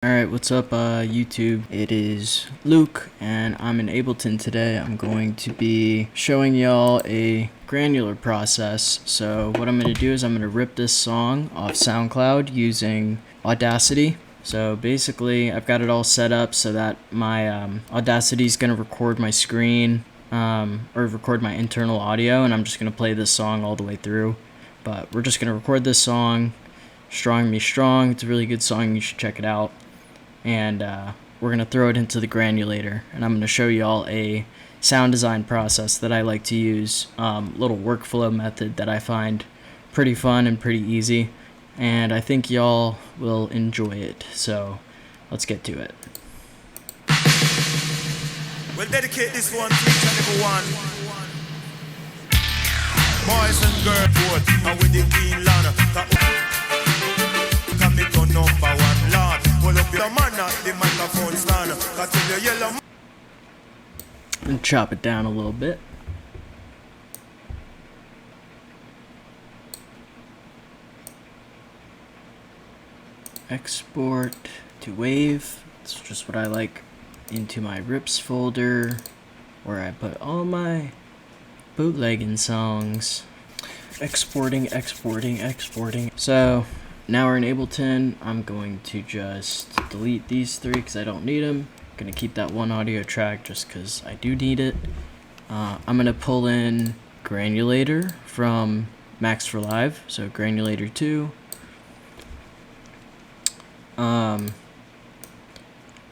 Alright, what's up YouTube? It is Luke and I'm in Ableton today. I'm going to be showing y'all a granular process. So what I'm going to do is I'm going to rip this song off SoundCloud using Audacity. So basically I've got it all set up so that my Audacity is going to record my screen or record my internal audio, and I'm just going to play this song all the way through. But we're just going to record this song, Strong Me Strong. It's a really good song, you should check it out. And we're going to throw it into the granulator, and I'm going to show y'all a sound design process that I like to use, little workflow method that I find pretty fun and pretty easy, and I think y'all will enjoy it. So let's get to it. We'll dedicate this one to each and every one. Boys and girls, vote, and with the Queen Lana, can become number one lord. Pull up your man at the microphone stand, cause till the yellow. And chop it down a little bit. Export to wave. It's just what I like, into my rips folder where I put all my bootlegging songs. Exporting. So now we're in Ableton. I'm going to just delete these three because I don't need them. I'm going to keep that one audio track just because I do need it. I'm going to pull in Granulator from Max for Live, so Granulator 2. I'm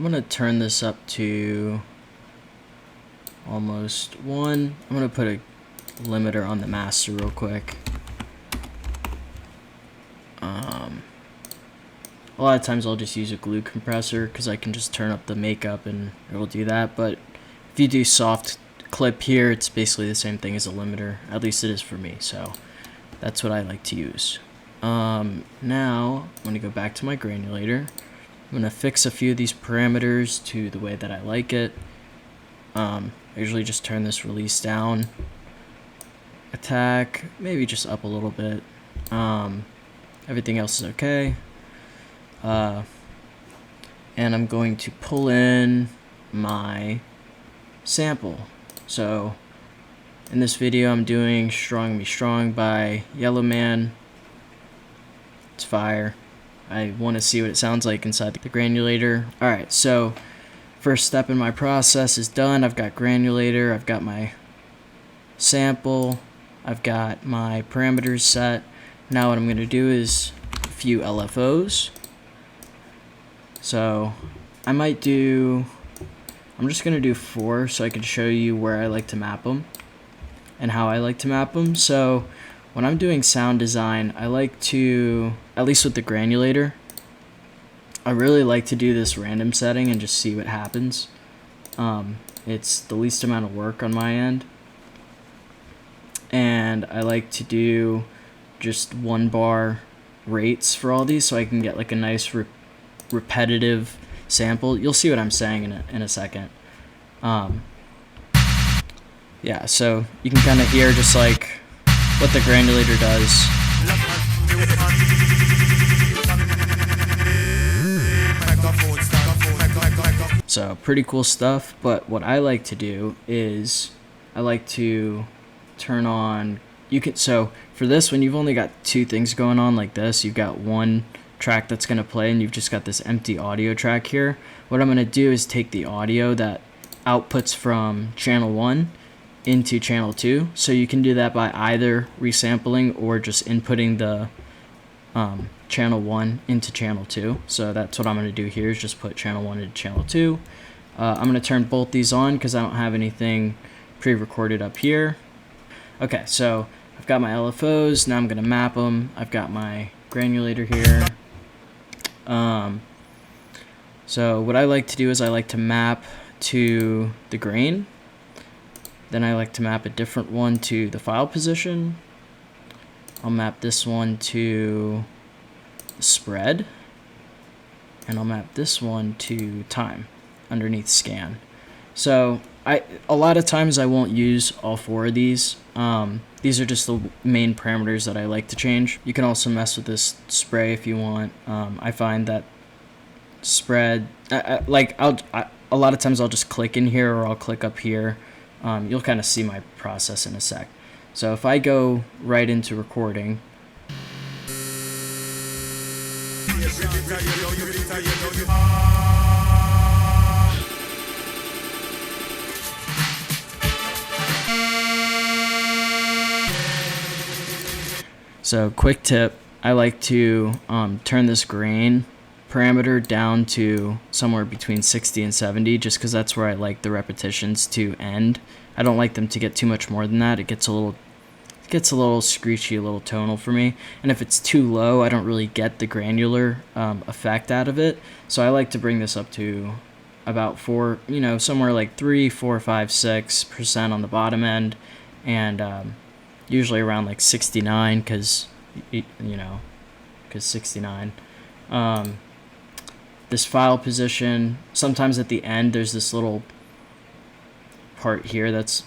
going to turn this up to almost 1. I'm going to put a limiter on the master real quick. A lot of times I'll just use a glue compressor because I can just turn up the makeup and it will do that. But if you do soft clip here, it's basically the same thing as a limiter. At least it is for me, so that's what I like to use. Now I'm going to go back to my granulator. I'm going to fix a few of these parameters to the way that I like it. I usually just turn this release down. Attack, maybe just up a little bit. Everything else is okay. And I'm going to pull in my sample. So in this video I'm doing Strong Me Strong by Yellowman. It's fire. I want to see what it sounds like inside the granulator. Alright, so first step in my process is done. I've got granulator, I've got my sample, I've got my parameters set. Now what I'm going to do is a few LFOs. So I'm just going to do 4 so I can show you where I like to map them and how I like to map them. So when I'm doing sound design, I like to, at least with the granulator, I really like to do this random setting and just see what happens. It's the least amount of work on my end. And I like to do just 1 bar rates for all these so I can get like a nice repetitive sample. You'll see what I'm saying in a second. Yeah, so you can kind of hear just like what the granulator does. So pretty cool stuff, but what I like to do is I like to turn on, so for this one you've only got 2 things going on like this. You've got 1 track that's going to play and you've just got this empty audio track here. What I'm going to do is take the audio that outputs from channel 1 into channel 2. So you can do that by either resampling or just inputting the channel 1 into channel 2. So that's what I'm going to do here, is just put channel 1 into channel 2. I'm going to turn both these on because I don't have anything pre-recorded up here. Okay, so I've got my LFOs. Now I'm going to map them. I've got my granulator here. So what I like to do is I like to map to the grain. Then I like to map a different one to the file position. I'll map this one to the spread. And I'll map this one to time underneath scan. So a lot of times I won't use all 4 of these. These are just the main parameters that I like to change. You can also mess with this spray if you want. I find that spread. A lot of times I'll just click in here or I'll click up here. You'll kind of see my process in a sec. So if I go right into recording, so quick tip, I like to turn this grain parameter down to somewhere between 60 and 70, just because that's where I like the repetitions to end. I don't like them to get too much more than that. It gets a little screechy, a little tonal for me. And if it's too low, I don't really get the granular effect out of it. So I like to bring this up to about somewhere like 3, 4, 5, 6% on the bottom end, and usually around like 69, because 69. This file position, sometimes at the end there's this little part here that's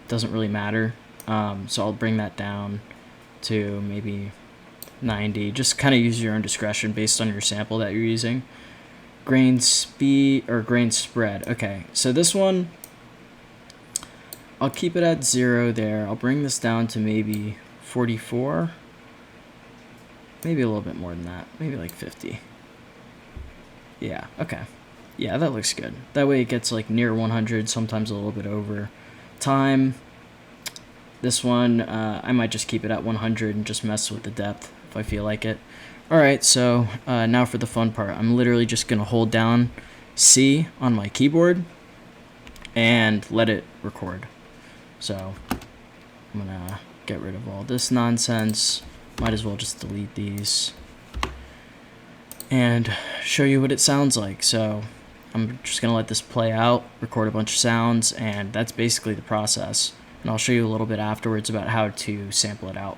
doesn't really matter, so I'll bring that down to maybe 90. Just kind of use your own discretion based on your sample that you're using. Grain speed or grain spread. Okay, so this one I'll keep it at 0 there. I'll bring this down to maybe 44, maybe a little bit more than that, maybe like 50. Yeah, okay. Yeah, that looks good. That way it gets like near 100, sometimes a little bit over. Time, this one, I might just keep it at 100 and just mess with the depth if I feel like it. Alright, so now for the fun part. I'm literally just going to hold down C on my keyboard and let it record. So I'm going to get rid of all this nonsense. Might as well just delete these and show you what it sounds like. So I'm just going to let this play out, record a bunch of sounds, and that's basically the process. And I'll show you a little bit afterwards about how to sample it out.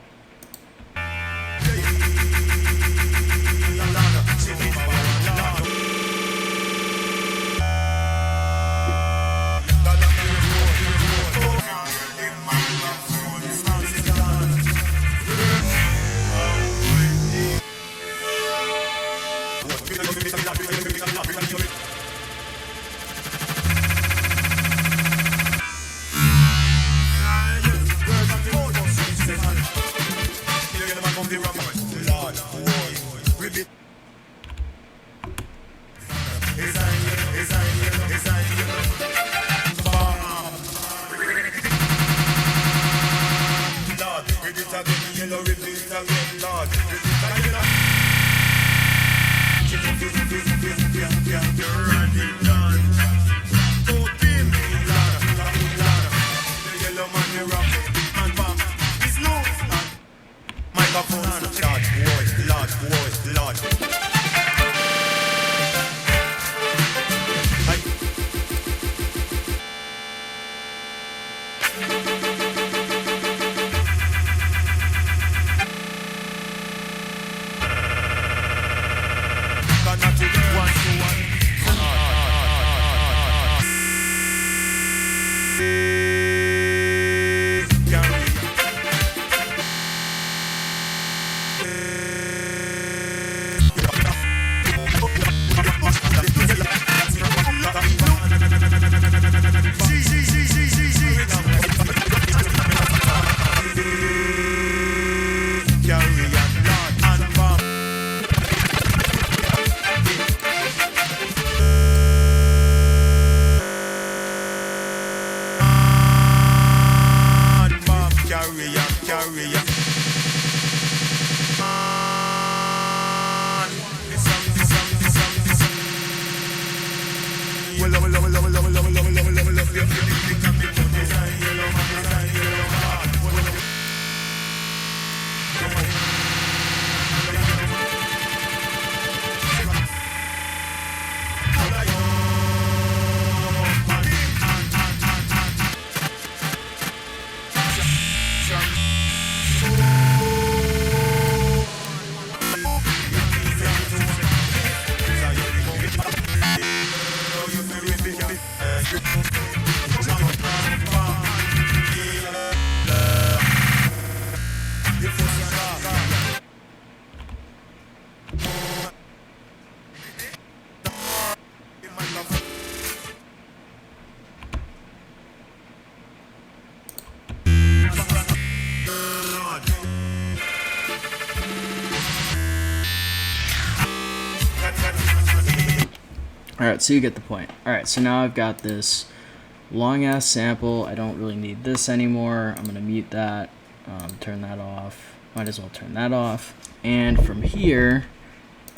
Alright, so you get the point. Alright, so now I've got this long ass sample. I don't really need this anymore. I'm gonna mute that, turn that off. Might as well turn that off. And from here,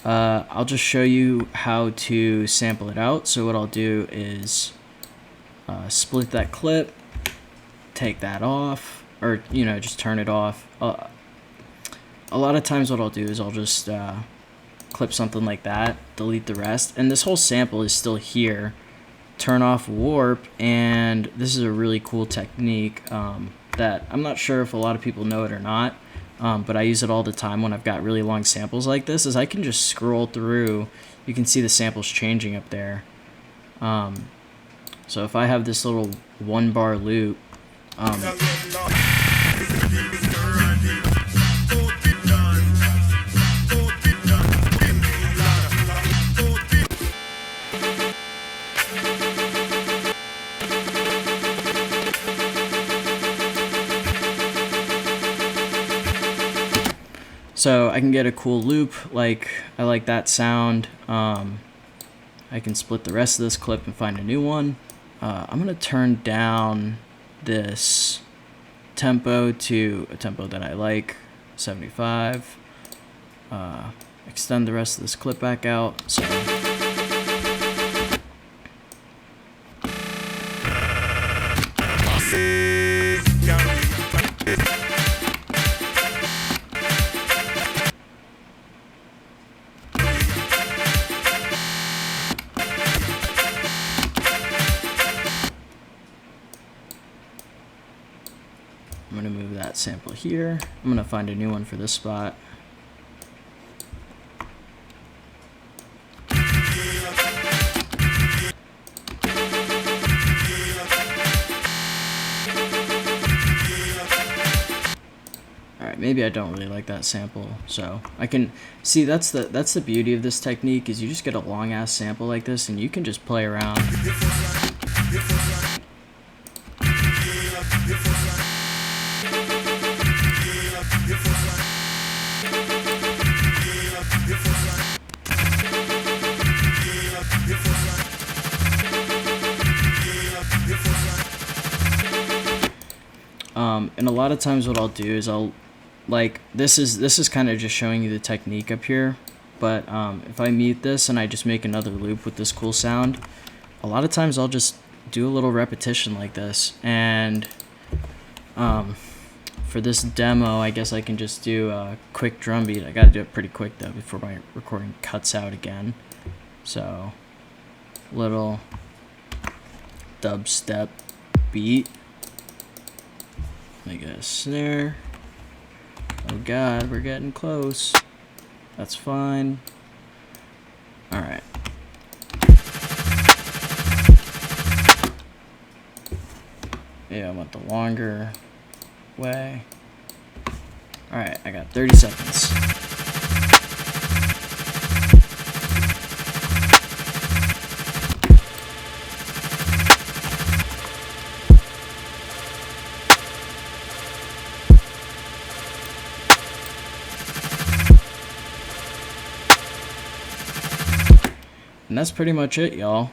I'll just show you how to sample it out. So what I'll do is split that clip, take that off, or just turn it off. A lot of times what I'll do is I'll just clip something like that, delete the rest, and this whole sample is still here. Turn off warp, and this is a really cool technique that I'm not sure if a lot of people know it or not, but I use it all the time when I've got really long samples like this, is I can just scroll through. You can see the samples changing up there. So if I have this little 1 bar loop, so I can get a cool loop, like I like that sound. I can split the rest of this clip and find a new one. I'm gonna turn down this tempo to a tempo that I like, 75. Extend the rest of this clip back out. So I'm going to move that sample here. I'm going to find a new one for this spot. Alright, maybe I don't really like that sample, so I can see that's the beauty of this technique, is you just get a long ass sample like this and you can just play around. And a lot of times what I'll do is this is kind of just showing you the technique up here, but if I mute this and I just make another loop with this cool sound, a lot of times I'll just do a little repetition like this. And for this demo, I guess I can just do a quick drum beat. I gotta do it pretty quick though before my recording cuts out again. So little dubstep beat. Let me get a snare. Oh god, we're getting close. That's fine. Alright. Yeah, I want the longer way. Alright, I got 30 seconds. And that's pretty much it, y'all.